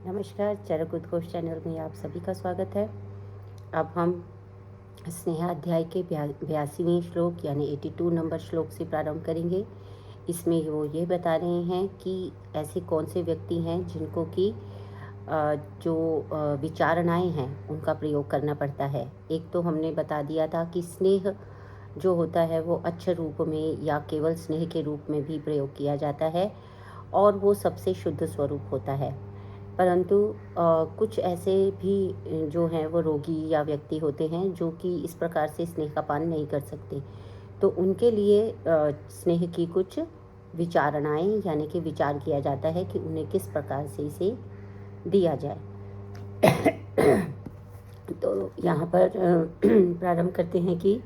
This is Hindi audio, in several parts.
नमस्कार, चरक उद्घोष चैनल में आप सभी का स्वागत है। अब हम स्नेहा अध्याय के 82वें श्लोक यानी 82 नंबर श्लोक से प्रारंभ करेंगे। इसमें वो ये बता रहे हैं कि ऐसे कौन से व्यक्ति हैं जिनको कि जो विचारणाएं हैं उनका प्रयोग करना पड़ता है। एक तो हमने बता दिया था कि स्नेह जो होता है वो अक्षर रूप में या केवल स्नेह के रूप में भी प्रयोग किया जाता है और वो सबसे शुद्ध स्वरूप होता है। परंतु कुछ ऐसे भी जो हैं वो रोगी या व्यक्ति होते हैं जो कि इस प्रकार से स्नेह का पान नहीं कर सकते, तो उनके लिए स्नेह की कुछ विचारणाएं यानी कि विचार किया जाता है कि उन्हें किस प्रकार से इसे दिया जाए। तो यहाँ पर प्रारंभ करते हैं कि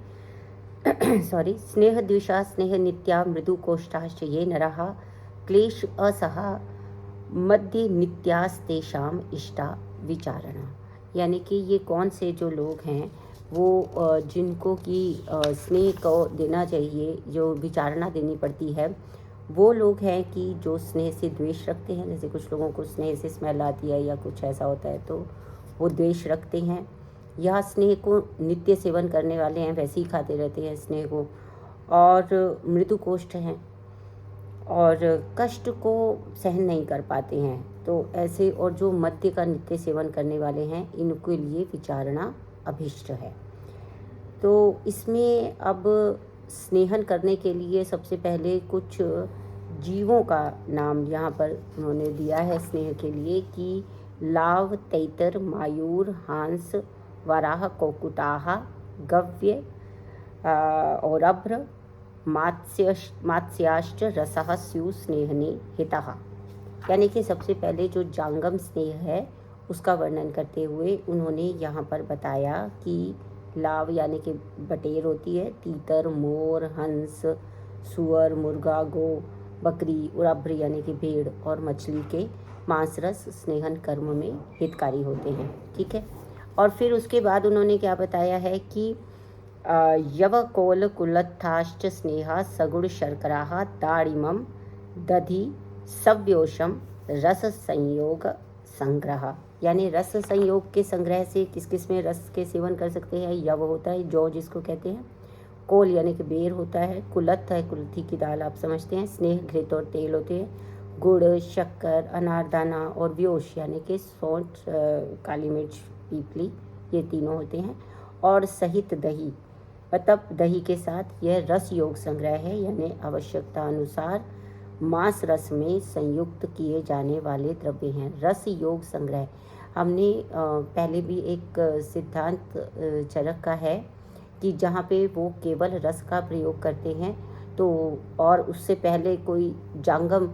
स्नेह द्विषा स्नेह नित्या मृदु कोष्ठाश्च ये नरः क्लेश असहा मध्य नित्यास्तेषाम इष्टा विचारणा। यानी कि ये कौन से जो लोग हैं वो जिनको कि स्नेह को देना चाहिए, जो विचारणा देनी पड़ती है, वो लोग हैं कि जो स्नेह से द्वेष रखते हैं। जैसे कुछ लोगों को स्नेह से स्मेल आती है या कुछ ऐसा होता है तो वो द्वेष रखते हैं, या स्नेह को नित्य सेवन करने वाले हैं, वैसे ही खाते रहते हैं स्नेह को, और मृदुकोष्ठ हैं और कष्ट को सहन नहीं कर पाते हैं। तो ऐसे और जो मद्य का नित्य सेवन करने वाले हैं, इनके लिए विचारणा अभिष्ट है। तो इसमें अब स्नेहन करने के लिए सबसे पहले कुछ जीवों का नाम यहाँ पर उन्होंने दिया है स्नेह के लिए कि लाव, तैतर, मायूर, हांस, वराह, कोकुटाह, गव्य और अभ्र, मात्स्याश्च रसः स्यु स्नेहने हितः। यानी कि सबसे पहले जो जांगम स्नेह है उसका वर्णन करते हुए उन्होंने यहाँ पर बताया कि लाव यानी कि बटेर होती है, तीतर, मोर, हंस, सुअर, मुर्गा, गो, बकरी, उराभ्र यानी कि भेड़ और मछली के मांस रस स्नेहन कर्म में हितकारी होते हैं। ठीक है। और फिर उसके बाद उन्होंने क्या बताया है कि यवकोल कुलत्थाश्च स्नेहा सगुण शर्कराः दाड़िमं दधि सव्योषम रस संयोग संग्रह। यानी रस संयोग के संग्रह से किस किस में रस के सेवन कर सकते हैं। यव होता है जौ जिसको कहते हैं, कोल यानी कि बेर होता है, कुलत्थ है कुल्थी की दाल आप समझते हैं, स्नेह घृत और तेल होते हैं, गुड़, शक्कर, अनारदाना और व्योश यानी कि सौंठ, काली मिर्च, पीपली, ये तीनों होते हैं, और सहित दही मतलब दही के साथ यह रस योग संग्रह है। यानी आवश्यकता अनुसार मांस रस में संयुक्त किए जाने वाले द्रव्य हैं। रस योग संग्रह हमने पहले भी एक सिद्धांत चरक का है कि जहाँ पे वो केवल रस का प्रयोग करते हैं, तो और उससे पहले कोई जांगम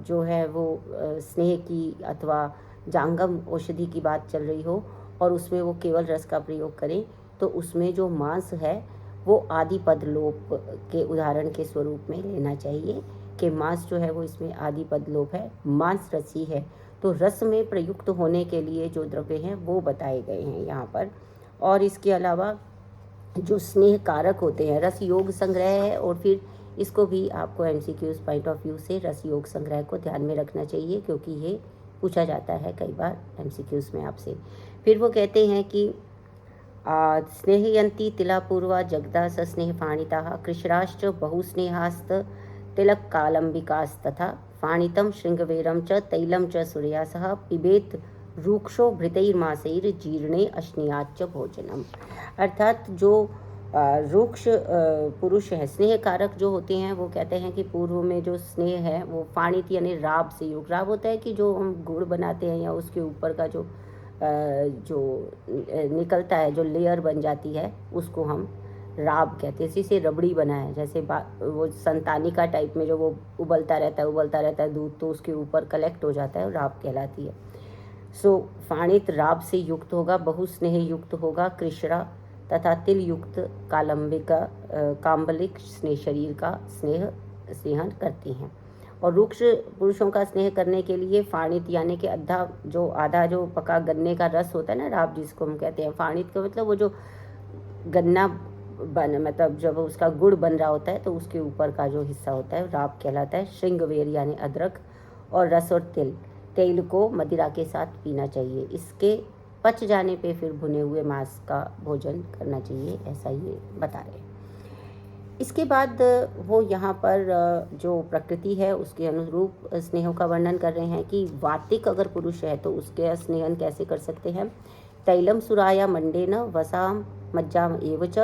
जो है वो स्नेह की अथवा जांगम औषधि की बात चल रही हो और उसमें वो केवल रस का प्रयोग करें, तो उसमें जो मांस है वो आदि पद लोप के उदाहरण के स्वरूप में लेना चाहिए कि मांस जो है वो इसमें आदि पद लोप है, मांस रसी है। तो रस में प्रयुक्त होने के लिए जो द्रव्य हैं वो बताए गए हैं यहाँ पर। और इसके अलावा जो स्नेह कारक होते हैं, रस योग संग्रह है, और फिर इसको भी आपको एमसीक्यूज पॉइंट ऑफ व्यू से रस योग संग्रह को ध्यान में रखना चाहिए, क्योंकि ये पूछा जाता है कई बार एमसीक्यूज में आपसे। फिर वो कहते हैं कि स्नेहयन्ति तिलापूर्वा जगदा सस्नेह फाणिताः कृशराश्च बहुस्नेहास्त तिलक कालंबिकास्तथा फाणितं शृंगवेरं च तैलं च सूर्यासः पिबेत रूक्षो भृतैर्मासैर जीर्णे अश्नियाच्च भोजनम। अर्थात जो रूक्ष पुरुष है, स्नेह कारक जो होते हैं, वो कहते हैं कि पूर्व में जो स्नेह है वो फाणित यानी राब से युक्त। राब होता है कि जो हम गुड़ बनाते हैं या उसके ऊपर का जो निकलता है, जो लेयर बन जाती है, उसको हम राब कहते हैं। इसी से रबड़ी बना है, जैसे वो संतानिका टाइप में जो वो उबलता रहता है दूध, तो उसके ऊपर कलेक्ट हो जाता है, राब कहलाती है। सो फाणित राब से युक्त होगा, बहुस्नेह युक्त होगा, कृष्णा तथा तिल युक्त कालंबिका काम्बलिक स्नेह शरीर का स्नेहन करती हैं। और रुक्ष पुरुषों का स्नेह करने के लिए फाणित यानी कि आधा जो पका गन्ने का रस होता है ना, राब जिसको हम कहते हैं। फाणित का मतलब वो जो गन्ना मतलब जब उसका गुड़ बन रहा होता है तो उसके ऊपर का जो हिस्सा होता है राब कहलाता है। श्रृंगवेर यानी अदरक, और रस और तिल। तेल को मदिरा के साथ पीना चाहिए। इसके पच जाने पे फिर भुने हुए मांस का भोजन करना चाहिए, ऐसा ये बता रहे हैं। इसके बाद वो यहाँ पर जो प्रकृति है उसके अनुरूप स्नेहों का वर्णन कर रहे हैं कि वातिक अगर पुरुष है तो उसके स्नेहन कैसे कर सकते हैं। तैलम सुराया मंडेन वसाम मज्जाम एवच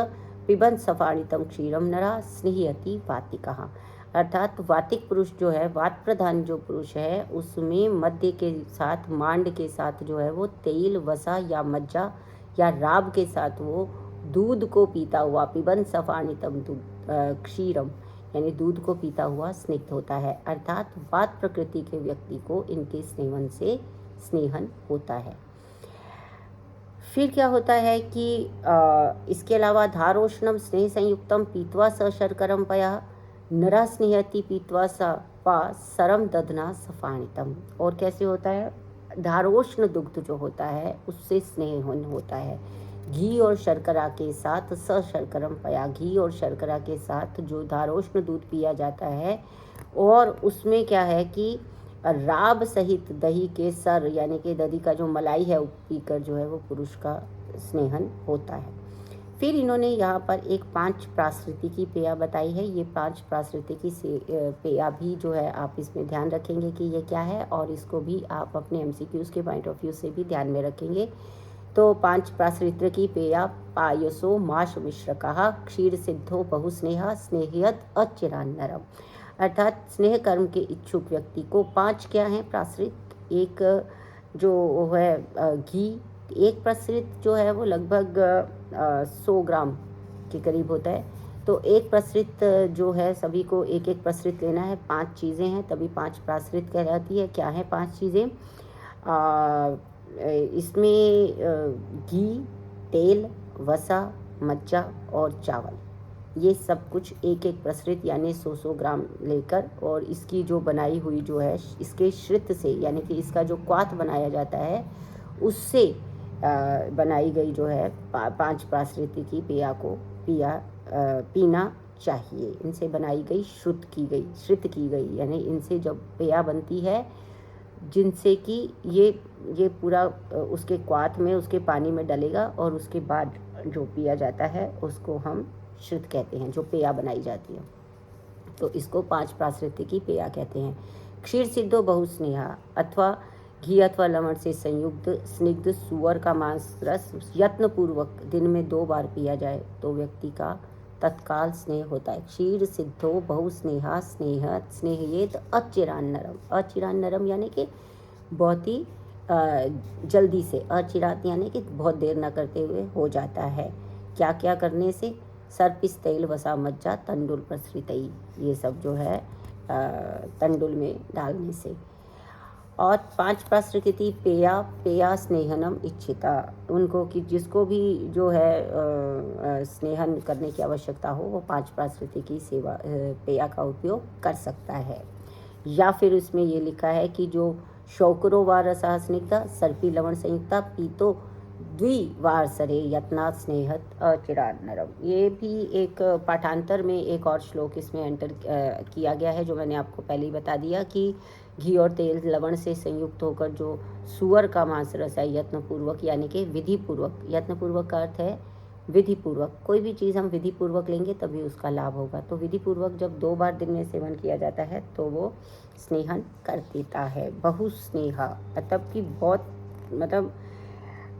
पिबन सफाणितम क्षीरम नरा स्नेहयति वातिकः। अर्थात वातिक पुरुष जो है, वात प्रधान जो पुरुष है, उसमें मध्य के साथ, मांड के साथ जो है वो तेल, वसा या मज्जा या राब के साथ वो दूध को पीता हुआ, पिबन सफाणितम क्षीरम यानी दूध को पीता हुआ स्निग्ध होता है। अर्थात वात प्रकृति के व्यक्ति को इनके स्नेहन से स्नेहन होता है। फिर क्या होता है कि इसके अलावा धारोष्णम स्नेह संयुक्तम पीत्वा स शर्करम पया नरा स्नेहति पीत्वा स वा सरम दधना सफाणितम। और कैसे होता है, धारोष्ण दुग्ध जो होता है उससे स्नेहन होता है। घी और शर्करा के साथ, स शर्करम पया, घी और शर्करा के साथ जो धारोष्ण दूध पिया जाता है, और उसमें क्या है कि राब सहित दही के सर यानी कि दही का जो मलाई है पीकर जो है वो पुरुष का स्नेहन होता है। फिर इन्होंने यहाँ पर एक 5 प्राश्रिति की पेया बताई है। ये 5 प्राश्रिति की पेया भी जो है आप इसमें ध्यान रखेंगे कि ये क्या है, और इसको भी आप अपने एमसीक्यूज के पॉइंट ऑफ व्यू से भी ध्यान में रखेंगे। तो 5 प्राश्रित्र की पेया पायसो माश मिश्र कहा क्षीर सिद्धो बहुस्नेहा स्नेहियत अचिरान नरम। अर्थात स्नेह कर्म के इच्छुक व्यक्ति को 5 क्या हैं प्राश्रित। एक जो है घी, एक प्रसृत जो है वो लगभग 100 ग्राम के करीब होता है। तो एक प्रसृत जो है सभी को एक एक प्रसृत लेना है। 5 चीज़ें हैं तभी 5 प्राश्रित कहलाती है। क्या है 5 चीज़ें? इसमें घी, तेल, वसा, मज्जा और चावल, ये सब कुछ एक एक प्रसृत यानी 100 ग्राम लेकर, और इसकी जो बनाई हुई जो है इसके श्रित से यानी कि इसका जो क्वाथ बनाया जाता है उससे बनाई गई जो है 5 प्राश्रिति की पेया को पीना चाहिए। इनसे बनाई गई श्रुत की गई यानी इनसे जब पेया बनती है जिनसे कि ये पूरा उसके क्वाथ में, उसके पानी में डलेगा और उसके बाद जो पिया जाता है उसको हम श्रुत कहते हैं, जो पेया बनाई जाती है। तो इसको 5 प्राश्रिति की पेया कहते हैं। क्षीर सिद्धो बहुस्नेहा अथवा घी अथवा लवण से संयुक्त स्निग्ध सुअर का मांस रस यत्नपूर्वक दिन में 2 बार पिया जाए तो व्यक्ति का तत्काल स्नेह होता है। क्षीर सिद्धो बहुस्नेहा स्नेहत स्नेहयेत अचिरान नरम। अचिरान नरम यानी कि बहुत ही जल्दी से, अचिरात यानी कि बहुत देर न करते हुए हो जाता है। क्या क्या करने से? सर्पिस तेल वसा मज्जा तंडुल प्रसृतई, ये सब जो है तंडुल में डालने से। और 5 प्राश्रिति पेया स्नेहनम इच्छिता, उनको कि जिसको भी जो है स्नेहन करने की आवश्यकता हो वो 5 प्राश्रिति की पेया का उपयोग कर सकता है। या फिर उसमें ये लिखा है कि जो शौकरो व रसा स्निग्धा सर्पी लवण संयुक्ता पीतो द्विवार सरे यत्नाथ स्नेहत अचिरान नरम। ये भी एक पाठांतर में एक और श्लोक इसमें एंटर किया गया है जो मैंने आपको पहले ही बता दिया कि घी और तेल लवण से संयुक्त होकर जो सुअर का मांस रस है यत्नपूर्वक यानी कि विधिपूर्वक, यत्नपूर्वक का अर्थ है विधिपूर्वक, कोई भी चीज़ हम विधिपूर्वक लेंगे तभी उसका लाभ होगा। तो विधिपूर्वक जब 2 बार दिन में सेवन किया जाता है तो वो स्नेहन कर देता है। बहुस्नेहा मतलब कि बहुत, मतलब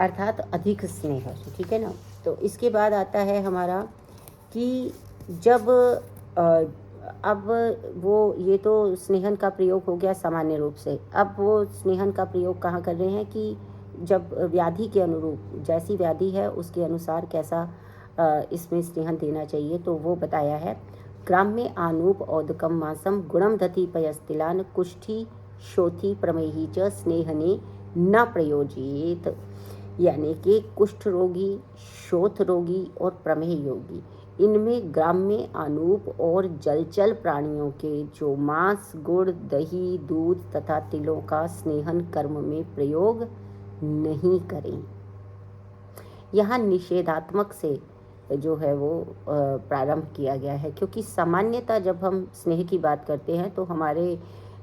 अर्थात अधिक स्नेह, ठीक है ना। तो इसके बाद आता है हमारा कि जब अब वो ये तो स्नेहन का प्रयोग हो गया सामान्य रूप से। अब वो स्नेहन का प्रयोग कहाँ कर रहे हैं कि जब व्याधि के अनुरूप, जैसी व्याधि है उसके अनुसार कैसा इसमें स्नेहन देना चाहिए तो वो बताया है। ग्राम्य आनूप औदकम मासम गुणम दधि पयस्तिलान कुष्ठी शोथी प्रमेही च स्नेहने न प्रयोजित, यानी कि कुष्ठ रोगी, शोथ रोगी और प्रमेह योगी, इनमें ग्राम्य अनूप और जलचल प्राणियों के जो मांस, गुड़, दही, दूध तथा तिलों का स्नेहन कर्म में प्रयोग नहीं करें। यहाँ निषेधात्मक से जो है वो प्रारंभ किया गया है, क्योंकि सामान्यतः जब हम स्नेह की बात करते हैं तो हमारे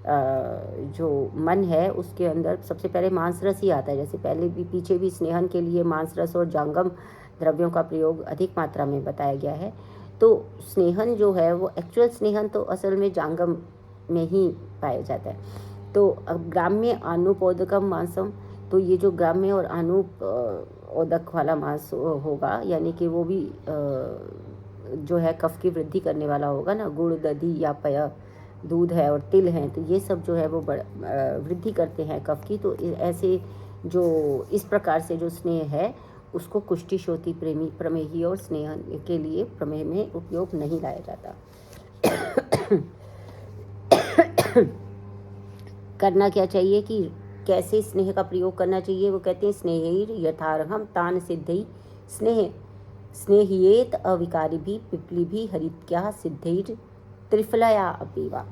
जो मन है उसके अंदर सबसे पहले मांस रस ही आता है। जैसे पहले भी पीछे भी स्नेहन के लिए मांस रस और जांगम द्रव्यों का प्रयोग अधिक मात्रा में बताया गया है। तो स्नेहन जो है वो एक्चुअल स्नेहन तो असल में जांगम में ही पाया जाता है। तो अब ग्राम्य आनुपोदकम मांसम, तो ये जो ग्राम्य और अनुपोदक वाला मांस होगा, यानी कि वो भी जो है कफ की वृद्धि करने वाला होगा ना। गुड़, दधी या पय, दूध है और तिल हैं, तो ये सब जो है वो वृद्धि करते हैं कफ की। तो ऐसे जो इस प्रकार से जो स्नेह है उसको कुष्ठी, शोथी, प्रमेही और स्नेह के लिए प्रमेह में उपयोग नहीं लाया जाता। करना क्या चाहिए कि कैसे स्नेह का प्रयोग करना चाहिए, वो कहते हैं स्नेहैर यथार्हम तान सिद्धि स्नेहियेत अविकारी भी पिपली भी हरित्या सिद्धैर त्रिफलया अपीवा,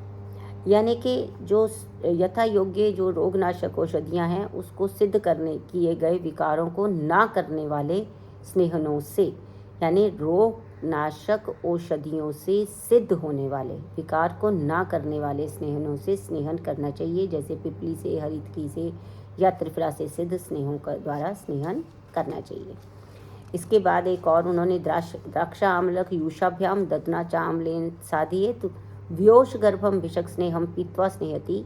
यानी कि जो यथा योग्य जो रोगनाशक औषधियाँ हैं उसको सिद्ध करने किए गए विकारों को ना करने वाले स्नेहनों से, यानी रोग नाशक औषधियों से सिद्ध होने वाले विकार को ना करने वाले स्नेहनों से स्नेहन करना चाहिए। जैसे पिपली से, हरितकी से या त्रिफला से सिद्ध स्नेहों का द्वारा स्नेहन करना चाहिए। इसके बाद एक और उन्होंने द्राक्षा आम्लक यूषाभ्याम ददना चाम्लेन साधिए तो व्योष गर्भम भिषक स्नेहम पीत्वा स्नेहति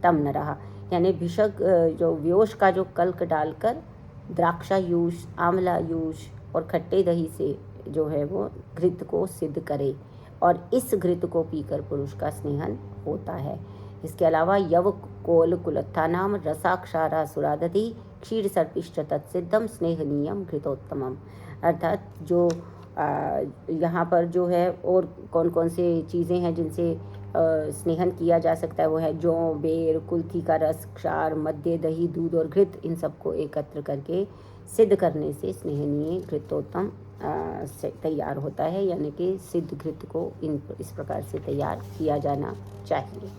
तम न रहा, यानी भिषक जो व्योष का जो कल्क डालकर द्राक्षा यूष, आंवला यूष और खट्टे दही से जो है वो घृत को सिद्ध करे, और इस घृत को पीकर पुरुष का स्नेहन होता है। इसके अलावा यव कोल कुलत्था नाम रसाक्षारा सुरादधि क्षीर सर्पिष्ट तत्सिद्धम स्नेहनीयम घृतोत्तमम, अर्थात जो यहाँ पर जो है और कौन कौन से चीज़ें हैं जिनसे स्नेहन किया जा सकता है, वो है जौ, बेर, कुल्थी का रस, क्षार, मद्य, दही, दूध और घृत, इन सबको एकत्र करके सिद्ध करने से स्नेहनीय घृतोत्तम से तैयार होता है, यानी कि सिद्ध घृत को इस प्रकार से तैयार किया जाना चाहिए।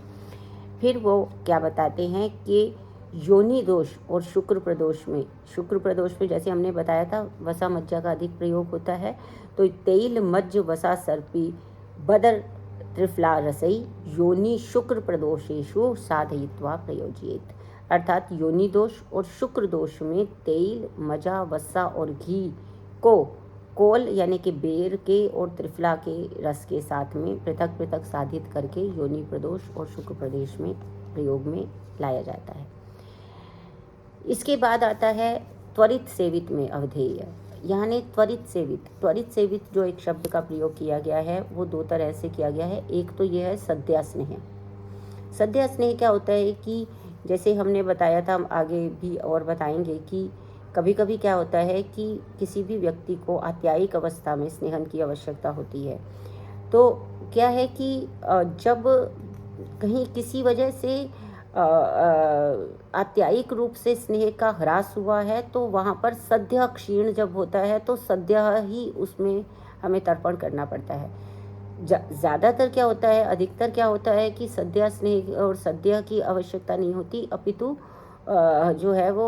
फिर वो क्या बताते हैं कि योनि दोष और शुक्र प्रदोष में जैसे हमने बताया था वसा मज्जा का अधिक प्रयोग होता है। तो तेल मज्ज वसा सर्पी बदर त्रिफला रसई योनि शुक्र प्रदोषेषु साधयित्वा प्रयोजित, अर्थात योनि दोष और शुक्र दोष में तेल, मजा, वसा और घी को कोल यानी कि बेर के और त्रिफला के रस के साथ में पृथक पृथक साधित करके योनि प्रदोष और शुक्र प्रदेश में प्रयोग में लाया जाता है। इसके बाद आता है त्वरित सेवित में अवधेय, यानी त्वरित सेवित जो एक शब्द का प्रयोग किया गया है वो दो तरह से किया गया है। एक तो यह है सद्या स्नेह। सद्या स्नेह क्या होता है कि जैसे हमने बताया था, हम आगे भी और बताएंगे कि कभी कभी क्या होता है कि किसी भी व्यक्ति को आत्यायिक अवस्था में स्नेहन की आवश्यकता होती है। तो क्या है कि जब कहीं किसी वजह से आत्यायिक रूप से स्नेह का ह्रास हुआ है तो वहाँ पर सद्य क्षीण जब होता है तो सद्य ही उसमें हमें तर्पण करना पड़ता है। ज़्यादातर क्या होता है, अधिकतर क्या होता है कि सद्य स्नेह और सद्य की आवश्यकता नहीं होती, अपितु जो है वो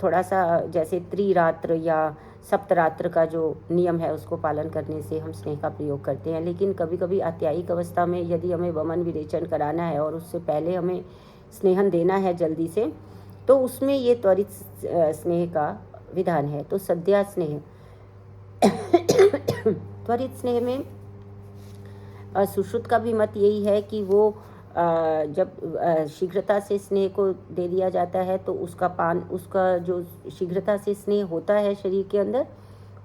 थोड़ा सा जैसे त्रिरात्र या सप्तरात्र का जो नियम है उसको पालन करने से हम स्नेह का प्रयोग करते हैं। लेकिन कभी कभी आत्यायिक अवस्था में यदि हमें वमन विरेचन कराना है और उससे पहले हमें स्नेहन देना है जल्दी से, तो उसमें ये त्वरित स्नेह का विधान है। तो सद्या स्नेह त्वरित स्नेह में सुश्रुत का भी मत यही है कि वो जब शीघ्रता से स्नेह को दे दिया जाता है तो उसका जो शीघ्रता से स्नेह होता है शरीर के अंदर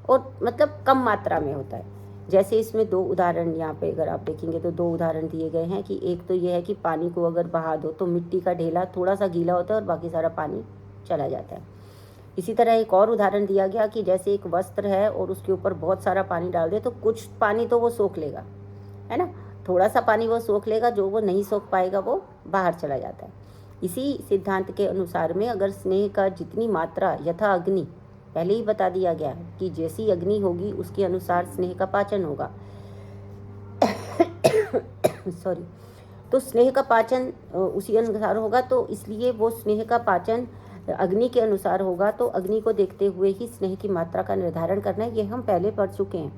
और मतलब कम मात्रा में होता है। जैसे इसमें दो उदाहरण यहाँ पे अगर आप देखेंगे तो दो उदाहरण दिए गए हैं कि एक तो यह है कि पानी को अगर बहा दो तो मिट्टी का ढेला थोड़ा सा गीला होता है और बाकी सारा पानी चला जाता है। इसी तरह एक और उदाहरण दिया गया कि जैसे एक वस्त्र है और उसके ऊपर बहुत सारा पानी डाल दे तो कुछ पानी तो वो सोख लेगा, है ना, थोड़ा सा पानी वो सोख लेगा, जो वो नहीं सोख पाएगा वो बाहर चला जाता है। इसी सिद्धांत के अनुसार में अगर स्नेह का जितनी मात्रा यथा अग्नि, पहले ही बता दिया गया है कि जैसी अग्नि होगी उसके अनुसार स्नेह का पाचन होगा सॉरी, तो स्नेह का पाचन उसी अनुसार होगा, तो इसलिए वो स्नेह का पाचन अग्नि के अनुसार होगा। तो अग्नि को देखते हुए ही स्नेह की मात्रा का निर्धारण करना है, ये हम पहले पढ़ चुके हैं।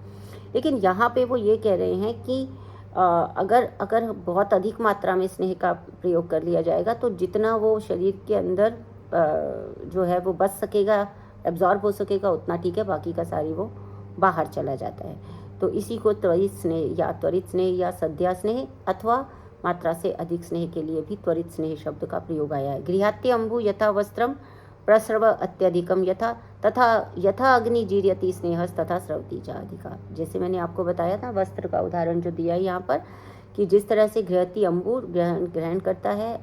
लेकिन यहाँ पे वो ये कह रहे हैं कि अगर अगर बहुत अधिक मात्रा में स्नेह का प्रयोग कर लिया जाएगा तो जितना वो शरीर के अंदर जो है वो बच सकेगा, एब्जॉर्ब हो सकेगा उतना ठीक है, बाकी का सारी वो बाहर चला जाता है। तो इसी को त्वरित स्नेह या सद्या स्नेह अथवा मात्रा से अधिक स्नेह के लिए भी त्वरित स्नेह शब्द का प्रयोग आया है। गृहात्य अम्बु यथा वस्त्रम प्रस्रव अत्यधिकम यथा तथा यथा अग्नि जीर्यति स्नेहस तथा स्रवती च अधिका। जैसे मैंने आपको बताया था वस्त्र का उदाहरण जो दिया है यहाँ पर, कि जिस तरह से गृहस्थी अंबुर ग्रहण करता है,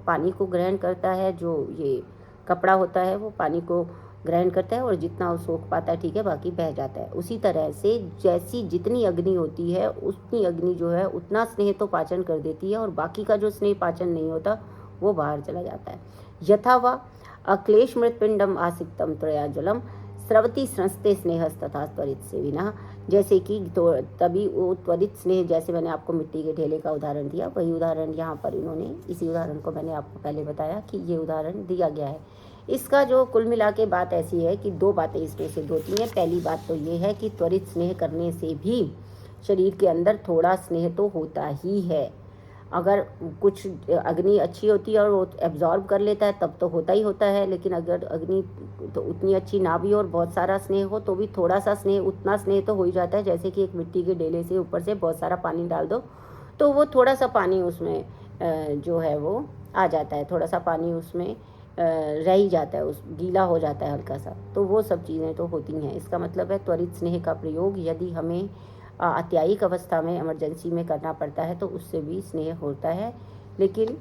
पानी को ग्रहण करता है, जो ये कपड़ा होता है वो पानी को ग्रहण करता है और जितना वो सोख पाता है ठीक है, बाकी बह जाता है। उसी तरह से जैसी जितनी अग्नि होती है उतनी अग्नि जो है उतना स्नेह तो पाचन कर देती है और बाकी का जो स्नेह पाचन नहीं होता वो बाहर चला जाता है। यथा वा अक्लेश मृतपिंडम आसिक्तम त्रया जलम स्रवती संस्ते स्नेहस तथा त्वरित से विना। जैसे कि तो तभी वो त्वरित स्नेह, जैसे मैंने आपको मिट्टी के ढेले का उदाहरण दिया वही उदाहरण यहाँ पर इन्होंने, इसी उदाहरण को मैंने आपको पहले बताया कि ये उदाहरण दिया गया है। इसका जो कुल मिला के बात ऐसी है कि दो बातें इसमें सिद्ध होती हैं। पहली बात तो ये है कि त्वरित स्नेह करने से भी शरीर के अंदर थोड़ा स्नेह तो होता ही है। अगर कुछ अग्नि अच्छी होती है और वो एब्जॉर्ब कर लेता है तब तो होता ही होता है, लेकिन अगर अग्नि तो उतनी अच्छी ना भी और बहुत सारा स्नेह हो तो भी थोड़ा सा स्नेह, उतना स्नेह तो हो ही जाता है। जैसे कि एक मिट्टी के डेले से ऊपर से बहुत सारा पानी डाल दो तो वो थोड़ा सा पानी उसमें जो है वो आ जाता है, थोड़ा सा पानी उसमें रह ही जाता है, उस गीला हो जाता है हल्का सा। तो वो सब चीज़ें तो होती हैं। इसका मतलब है त्वरित स्नेह का प्रयोग यदि हमें अत्यायिक अवस्था में इमरजेंसी में करना पड़ता है तो उससे भी स्नेह होता है, लेकिन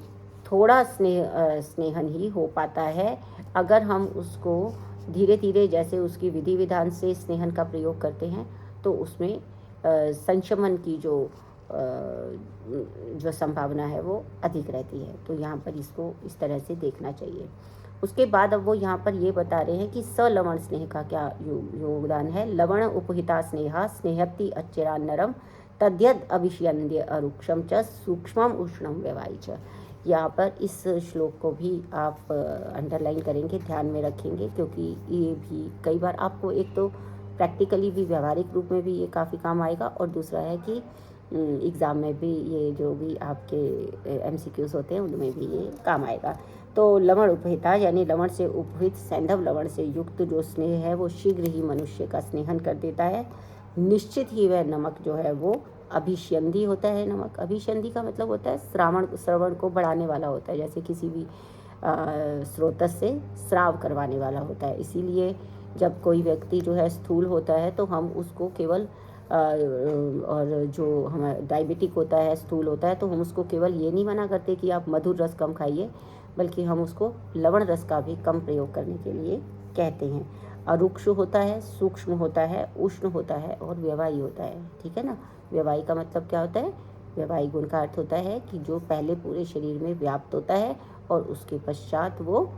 थोड़ा स्नेहन ही हो पाता है। अगर हम उसको धीरे धीरे जैसे उसकी विधि विधान से स्नेहन का प्रयोग करते हैं तो उसमें संशमन की जो संभावना है वो अधिक रहती है। तो यहाँ पर इसको इस तरह से देखना चाहिए। उसके बाद अब वो यहाँ पर ये बता रहे हैं कि सलवण स्नेह का क्या योगदान है। लवण उपहिता स्नेहा स्नेहति अच्चरा नरम तद्यद अभिष्यन्द्य अरुक्षम च सूक्ष्मम उष्णम व्यवाई च। यहाँ पर इस श्लोक को भी आप अंडरलाइन करेंगे, ध्यान में रखेंगे, क्योंकि ये भी कई बार आपको एक तो प्रैक्टिकली भी व्यवहारिक रूप में भी ये काफ़ी काम आएगा और दूसरा है कि एग्ज़ाम में भी ये जो भी आपके MCQs होते हैं उनमें भी ये काम आएगा। तो लवण उपहिता यानी लवण से उपहित सैंधव लवण से युक्त जो स्नेह है वो शीघ्र ही मनुष्य का स्नेहन कर देता है। निश्चित ही वह नमक जो है वो अभिष्यंदी होता है। नमक अभिष्यंदी का मतलब होता है श्रवण को बढ़ाने वाला होता है, जैसे किसी भी स्रोत से स्राव करवाने वाला होता है। इसीलिए जब कोई व्यक्ति जो है स्थूल होता है तो हम उसको केवल और जो हमारा डायबिटिक होता है, स्थूल होता है, तो हम उसको केवल ये नहीं मना करते कि आप मधुर रस कम खाइए, बल्कि हम उसको लवण रस का भी कम प्रयोग करने के लिए कहते हैं। अरुक्ष होता है, सूक्ष्म होता है, उष्ण होता है और व्यवायी होता है। ठीक है ना। व्यवायी का मतलब क्या होता है? व्यवायी गुण का अर्थ होता है कि जो पहले पूरे शरीर में व्याप्त होता है और उसके पश्चात वो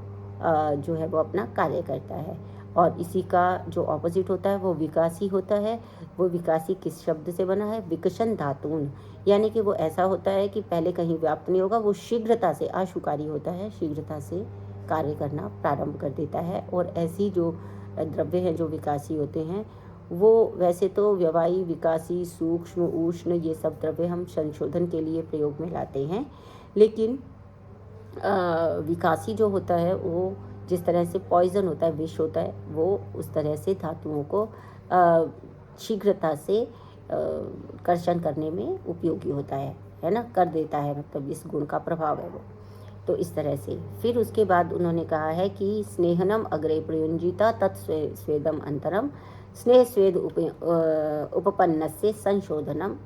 जो है वो अपना कार्य करता है। और इसी का जो ऑपोजिट होता है वो विकासी होता है। वो विकासी किस शब्द से बना है? विकसन धातुन, यानी कि वो ऐसा होता है कि पहले कहीं व्याप्त नहीं होगा, वो शीघ्रता से आशुकारी होता है, शीघ्रता से कार्य करना प्रारंभ कर देता है। और ऐसी जो द्रव्य हैं जो विकासी होते हैं वो वैसे तो व्यवायी, विकासी, सूक्ष्म, उष्ण ये सब द्रव्य हम संशोधन के लिए प्रयोग में लाते हैं, लेकिन विकासी जो होता है वो जिस तरह से पॉइजन होता है, विष होता है, वो उस तरह से धातुओं को शीघ्रता से कर्षण करने में उपयोगी होता है ना, कर देता है, मतलब इस गुण का प्रभाव है वो। तो इस तरह से फिर उसके बाद उन्होंने कहा है कि स्नेहनम अग्रे प्रयुंजिता तत्स्वेदम अंतरम स्नेह स्वेद उपपन्न से संशोधनम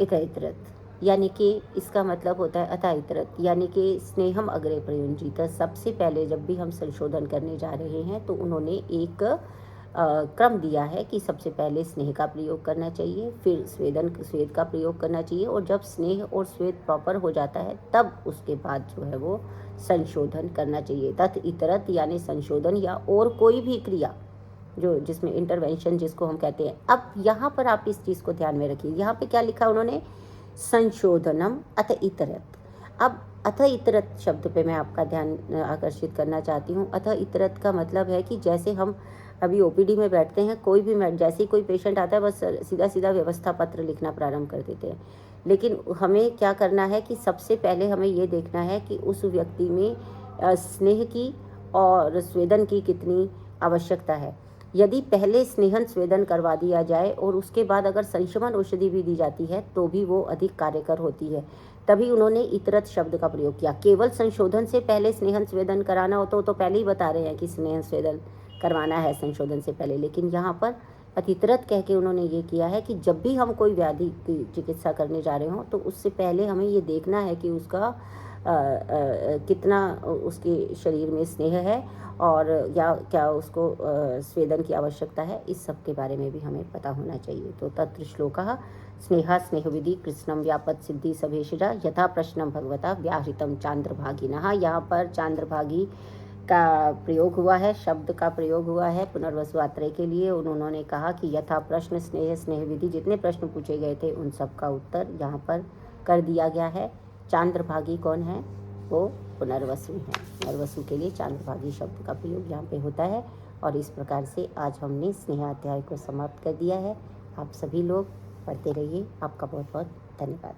इतरत, यानी कि इसका मतलब होता है अतः इतरत, यानी कि स्नेहम अग्रे प्रयुंजित, सबसे पहले जब भी हम संशोधन करने जा रहे हैं तो उन्होंने एक क्रम दिया है कि सबसे पहले स्नेह का प्रयोग करना चाहिए, फिर स्वेद का प्रयोग करना चाहिए, और जब स्नेह और स्वेद प्रॉपर हो जाता है तब उसके बाद जो है वो संशोधन करना चाहिए। तत् इतरत यानी संशोधन या और कोई भी क्रिया जो जिसमें इंटरवेंशन जिसको हम कहते हैं। अब यहाँ पर आप इस चीज़ को ध्यान में रखिए, यहाँ पे क्या लिखा उन्होंने? संशोधनम अथ इतरत। अब अथ इतरत शब्द पे मैं आपका ध्यान आकर्षित करना चाहती हूँ। अथ इतरत का मतलब है कि जैसे हम अभी ओपीडी में बैठते हैं, कोई भी जैसे ही कोई पेशेंट आता है बस सीधा सीधा व्यवस्था पत्र लिखना प्रारंभ कर देते हैं। लेकिन हमें क्या करना है कि सबसे पहले हमें ये देखना है कि उस व्यक्ति में स्नेह की और स्वेदन की कितनी आवश्यकता है। यदि पहले स्नेहन स्वेदन करवा दिया जाए और उसके बाद अगर संशमन औषधि भी दी जाती है तो भी वो अधिक कार्यकर होती है। तभी उन्होंने इतरत शब्द का प्रयोग किया। केवल संशोधन से पहले स्नेहन स्वेदन कराना हो तो पहले ही बता रहे हैं कि स्नेहन स्वेदन करवाना है संशोधन से पहले, लेकिन यहाँ पर अतितरत कह के उन्होंने ये किया है कि जब भी हम कोई व्याधि की चिकित्सा करने जा रहे हों तो उससे पहले हमें ये देखना है कि उसका कितना उसके शरीर में स्नेह है और या क्या उसको स्वेदन की आवश्यकता है, इस सब के बारे में भी हमें पता होना चाहिए। तो तत्र श्लोकः स्नेहा स्नेहविधि कृष्णम व्यापत सिद्धि सभेशजा यथा प्रश्नम भगवता व्याहृतम चांद्रभागिनः। यहाँ पर चांद्रभागी का प्रयोग हुआ है, शब्द का प्रयोग हुआ है पुनर्वसु आत्रेय के लिए। उन्होंने कहा कि यथा प्रश्न स्नेह स्नेह विधि, जितने प्रश्न पूछे गए थे उन सब का उत्तर यहाँ पर कर दिया गया है। चांद्रभागी कौन है? वो पुनर्वसु हैं। पुनर्वसु के लिए चांद्रभागी शब्द का प्रयोग यहाँ पे होता है। और इस प्रकार से आज हमने स्नेहाध्याय को समाप्त कर दिया है। आप सभी लोग पढ़ते रहिए। आपका बहुत बहुत धन्यवाद।